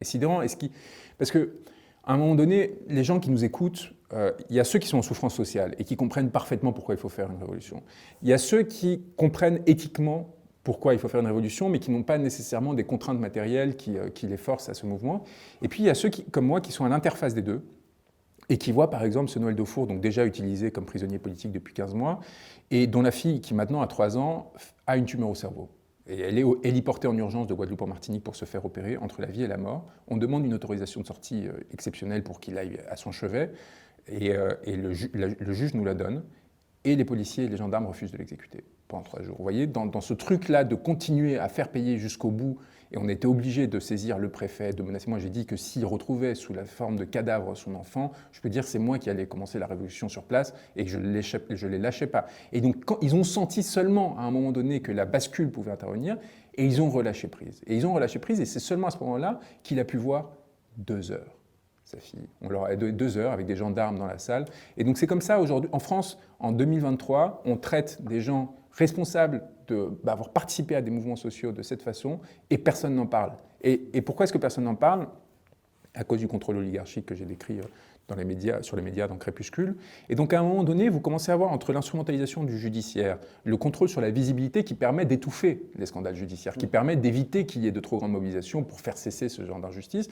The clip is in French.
Et sidérant, parce que à un moment donné, les gens qui nous écoutent, il y a ceux qui sont en souffrance sociale et qui comprennent parfaitement pourquoi il faut faire une révolution. Il y a ceux qui comprennent éthiquement pourquoi il faut faire une révolution, mais qui n'ont pas nécessairement des contraintes matérielles qui les forcent à ce mouvement. Et puis il y a ceux comme moi qui sont à l'interface des deux et qui voient par exemple ce Noël Defour, donc déjà utilisé comme prisonnier politique depuis 15 mois, et dont la fille, qui maintenant a 3 ans, a une tumeur au cerveau. Et elle est héliportée en urgence de Guadeloupe en Martinique pour se faire opérer entre la vie et la mort. On demande une autorisation de sortie exceptionnelle pour qu'il aille à son chevet, et le juge nous la donne, et les policiers et les gendarmes refusent de l'exécuter pendant 3 jours. Vous voyez, dans ce truc-là de continuer à faire payer jusqu'au bout, et on était obligé de saisir le préfet, de menacer. Moi, j'ai dit que s'il retrouvait sous la forme de cadavre son enfant, je peux dire c'est moi qui allais commencer la révolution sur place et que je ne les lâchais pas. Et donc, ils ont senti seulement à un moment donné que la bascule pouvait intervenir, et ils ont relâché prise. Et c'est seulement à ce moment-là qu'il a pu voir 2 heures. Sa fille. On leur a donné 2 heures avec des gendarmes dans la salle. Et donc c'est comme ça aujourd'hui, en France, en 2023, on traite des gens responsables d'avoir participé à des mouvements sociaux de cette façon, et personne n'en parle. Et pourquoi est-ce que personne n'en parle? À cause du contrôle oligarchique que j'ai décrit sur les médias dans Crépuscule. Et donc à un moment donné, vous commencez à voir entre l'instrumentalisation du judiciaire, le contrôle sur la visibilité qui permet d'étouffer les scandales judiciaires, qui permet d'éviter qu'il y ait de trop grandes mobilisations pour faire cesser ce genre d'injustice,